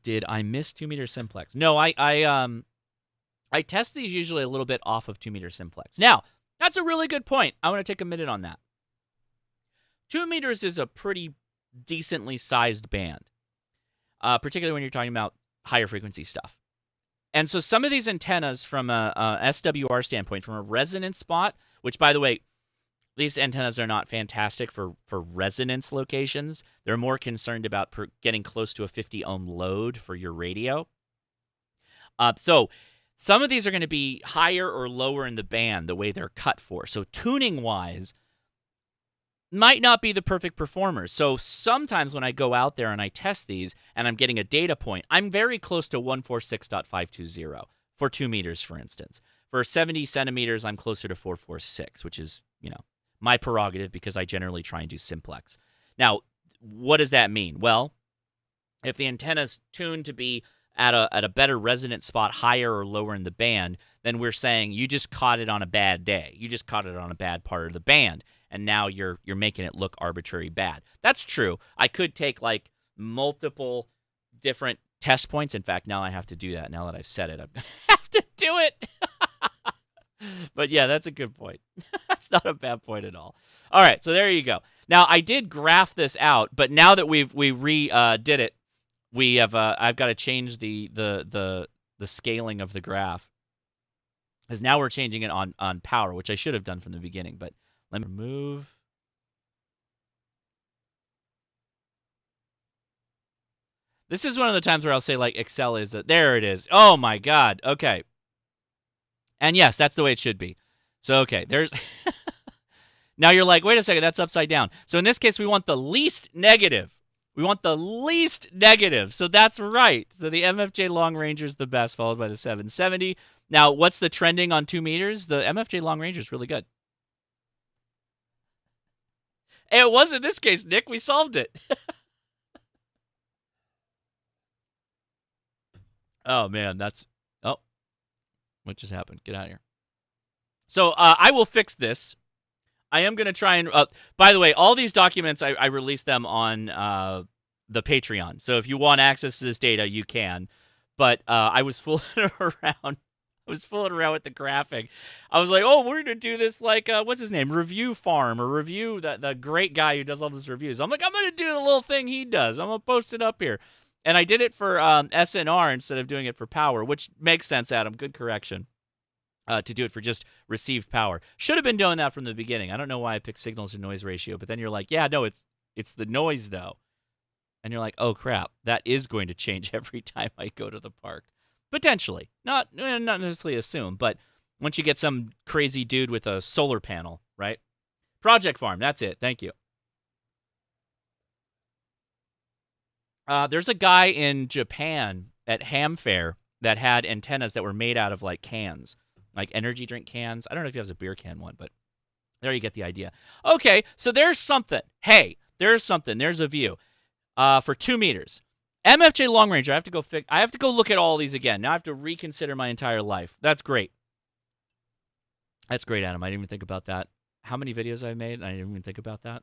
Did I miss 2-meter simplex? No, I test these usually a little bit off of 2-meter simplex. Now, that's a really good point. I want to take a minute on that. 2 meters is a pretty decently sized band, particularly when you're talking about higher frequency stuff. And so some of these antennas from a SWR standpoint, from a resonance spot, which, by the way, these antennas are not fantastic for resonance locations. They're more concerned about getting close to a 50 ohm load for your radio. So some of these are going to be higher or lower in the band the way they're cut for. So tuning-wise, might not be the perfect performers. So sometimes when I go out there and I test these and I'm getting a data point, I'm very close to 146.520 for 2 meters, for instance. For 70 centimeters, I'm closer to 446, which is, my prerogative because I generally try and do simplex. Now, what does that mean? Well, if the antenna's tuned to be at a better resonant spot, higher or lower in the band, then we're saying you just caught it on a bad day. You just caught it on a bad part of the band, and now you're making it look arbitrary bad. That's true. I could take multiple different test points. In fact, now I have to do that. Now that I've said it, I have to do it. But yeah, that's a good point. That's not a bad point at all. All right, so there you go. Now I did graph this out, but now that we did it, we have I've got to change the scaling of the graph, because now we're changing it on power, which I should have done from the beginning. But let me remove. This is one of the times where I'll say Excel is that there it is. Oh my God. Okay. And yes, that's the way it should be. So okay, there's Now you're like, wait a second, that's upside down. So in this case, we want the least negative. We want the least negative. So that's right. So the MFJ Long Ranger is the best, followed by the 770. Now, what's the trending on 2 meters? The MFJ Long Ranger is really good. It was in this case, Nick. We solved it. Oh, man. Oh, what just happened? Get out of here. So I will fix this. I am going to try and, by the way, all these documents, I release them on the Patreon. So if you want access to this data, you can. But I was fooling around. I was fooling around with the graphic. I was like, oh, we're going to do this like, what's his name? Review Farm or Review, the great guy who does all these reviews. I'm like, I'm going to do the little thing he does. I'm going to post it up here. And I did it for SNR instead of doing it for power, which makes sense, Adam. Good correction. To do it for just received power. Should have been doing that from the beginning. I don't know why I picked signal to noise ratio, but then you're like, yeah, no, it's the noise though. And you're like, oh crap, that is going to change every time I go to the park. Potentially. Not necessarily assume, but once you get some crazy dude with a solar panel, right? Project Farm, that's it. Thank you. There's a guy in Japan at Ham Fair that had antennas that were made out of like cans. Like energy drink cans. I don't know if he has a beer can one, but there you get the idea. Okay, so there's something. Hey, there's something. There's a view for 2 meters. MFJ Long Ranger, I have to go look at all these again. Now I have to reconsider my entire life. That's great. That's great, Adam. I didn't even think about that. How many videos I've made? I didn't even think about that.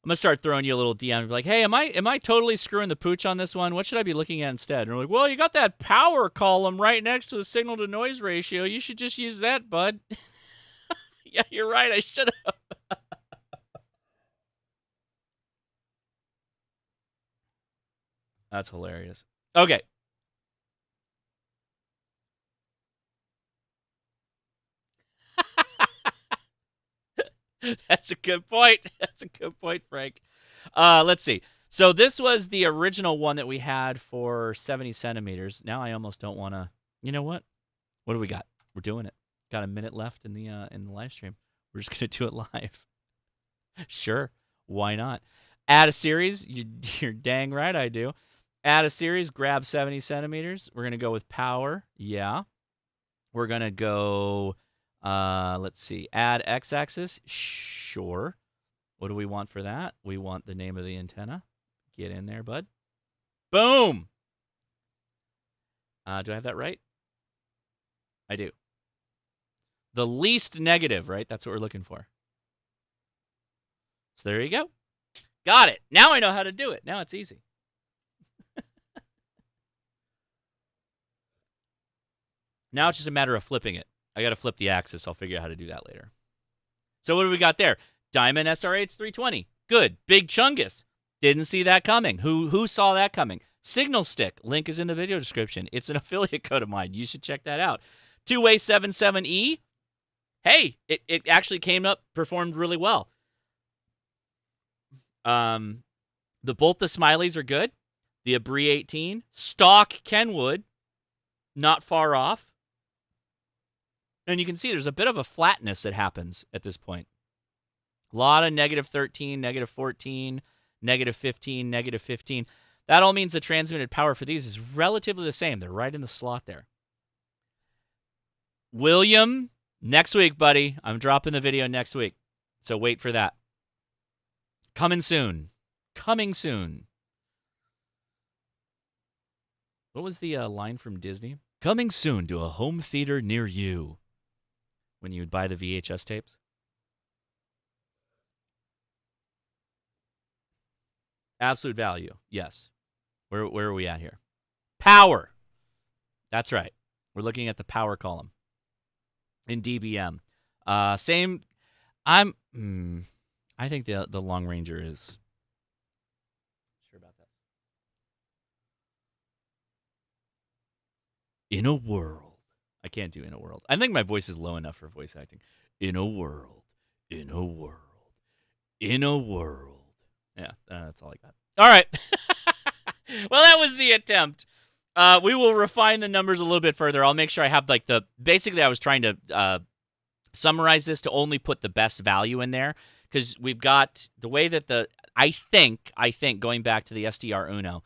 I'm going to start throwing you a little DM and be like, hey, am I totally screwing the pooch on this one? What should I be looking at instead? And we're like, well, you got that power column right next to the signal to noise ratio. You should just use that, bud. Yeah, you're right. I should have. That's hilarious. Okay. That's a good point. That's a good point, Frank. Let's see. So this was the original one that we had for 70 centimeters. Now I almost don't want to. You know what? What do we got? We're doing it. Got a minute left in the live stream. We're just gonna do it live. Sure. Why not? Add a series. You're dang right I do. Add a series. Grab 70 centimeters. We're gonna go with power. Yeah. We're gonna go. Let's see. Add x-axis. Sure. What do we want for that? We want the name of the antenna. Get in there, bud. Boom. Do I have that right? I do. The least negative, right? That's what we're looking for. So there you go. Got it. Now I know how to do it. Now it's easy. Now it's just a matter of flipping it. I got to flip the axis. I'll figure out how to do that later. So what do we got there? Diamond SRH 320. Good. Big Chungus. Didn't see that coming. Who saw that coming? Signal Stick. Link is in the video description. It's an affiliate code of mine. You should check that out. Two-way 77E. Hey, it actually came up, performed really well. The Bolt the Smileys are good. The Abri 18. Stock Kenwood. Not far off. And you can see there's a bit of a flatness that happens at this point. A lot of negative 13, negative 14, negative 15, negative 15. That all means the transmitted power for these is relatively the same. They're right in the slot there. William, next week, buddy. I'm dropping the video next week. So wait for that. Coming soon. Coming soon. What was the line from Disney? Coming soon to a home theater near you. When you would buy the VHS tapes. Absolute value, yes. Where are we at here? Power. That's right. We're looking at the power column in dBm. Same. I think the Long Ranger is. Sure about that. In a world. I can't do in a world. I think my voice is low enough for voice acting. In a world. In a world. In a world. Yeah, that's all I got. All right. Well, that was the attempt. We will refine the numbers a little bit further. I'll make sure I have like basically I was trying to summarize this to only put the best value in there, because we've got the way that I think going back to the SDR Uno,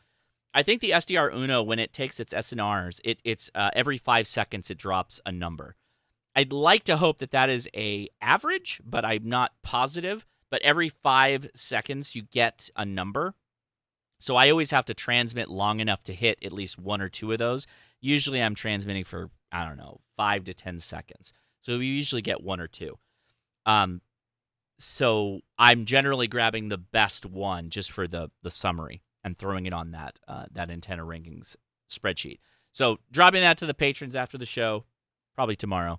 I think the SDR Uno, when it takes its SNRs, it's every 5 seconds it drops a number. I'd like to hope that is a average, but I'm not positive. But every 5 seconds you get a number. So I always have to transmit long enough to hit at least 1 or 2 of those. Usually I'm transmitting for, 5 to 10 seconds. So we usually get 1 or 2. So I'm generally grabbing the best one just for the summary and throwing it on that antenna rankings spreadsheet. So dropping that to the patrons after the show, probably tomorrow.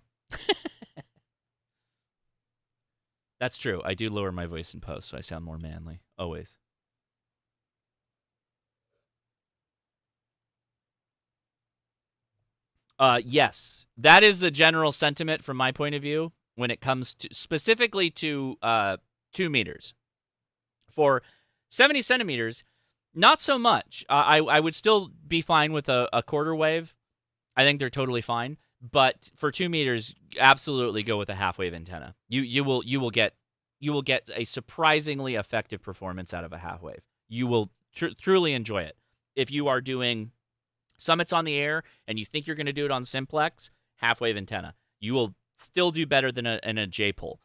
That's true. I do lower my voice in post, so I sound more manly. Always. Yes. That is the general sentiment from my point of view when it comes to specifically to 2 meters. For 70 centimeters, not so much. I would still be fine with a quarter wave. I think they're totally fine. But for 2 meters, absolutely go with a half wave antenna. You will get a surprisingly effective performance out of a half wave. You will truly enjoy it. If you are doing summits on the air and you think you're going to do it on simplex, half wave antenna. You will still do better than a J-pole.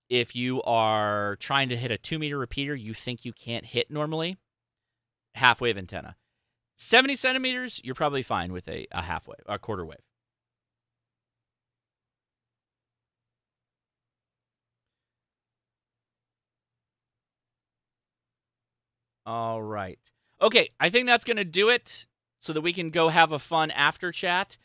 If you are trying to hit a 2 meter repeater you think you can't hit normally, half wave antenna. 70 centimeters, you're probably fine with a half wave, a quarter wave. All right. Okay, I think that's going to do it so that we can go have a fun after chat.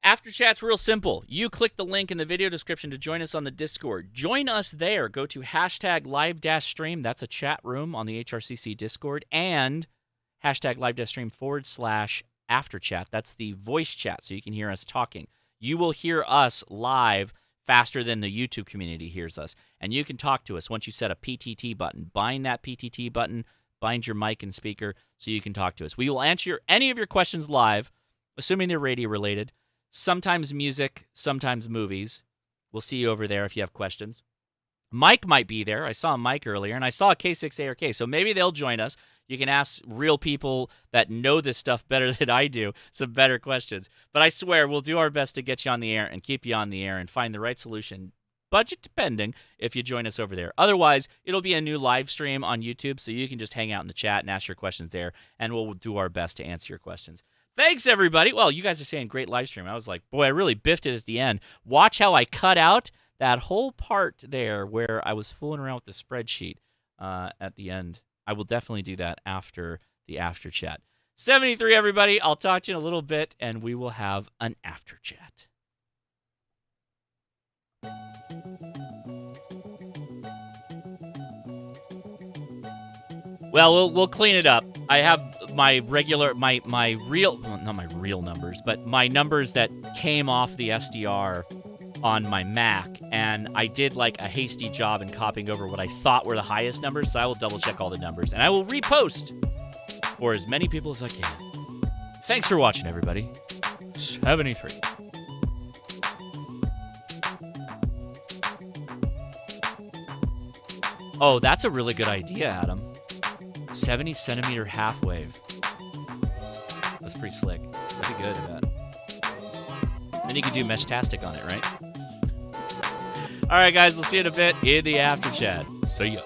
After chat's real simple. You click the link in the video description to join us on the Discord. Join us there. Go to hashtag live-stream. That's a chat room on the HRCC Discord. And hashtag live-stream /after chat. That's the voice chat, so you can hear us talking. You will hear us live faster than the YouTube community hears us. And you can talk to us once you set a PTT button. Bind that PTT button, bind your mic and speaker so you can talk to us. We will answer any of your questions live, assuming they're radio related. Sometimes music, sometimes movies. We'll see you over there if you have questions. Mike might be there. I saw Mike earlier, and I saw a K6ARK, so maybe they'll join us. You can ask real people that know this stuff better than I do some better questions. But I swear we'll do our best to get you on the air and keep you on the air and find the right solution, budget depending, if you join us over there. Otherwise, it'll be a new live stream on YouTube, so you can just hang out in the chat and ask your questions there, and we'll do our best to answer your questions. Thanks, everybody. Well, you guys are saying great live stream. I was like, boy, I really biffed it at the end. Watch how I cut out that whole part there where I was fooling around with the spreadsheet at the end. I will definitely do that after the after chat. 73, everybody. I'll talk to you in a little bit, and we will have an after chat. Well, we'll clean it up. I have my regular, my real, well, not my real numbers, but my numbers that came off the SDR on my Mac, and I did like a hasty job in copying over what I thought were the highest numbers, so I will double check all the numbers, and I will repost for as many people as I can. Thanks for watching, everybody. 73. Oh, that's a really good idea, Adam. 70 centimeter half wave. That's pretty slick. That'd be good at that. Then you can do Meshtastic on it, right? All right, guys, we'll see you in a bit in the after chat. See ya.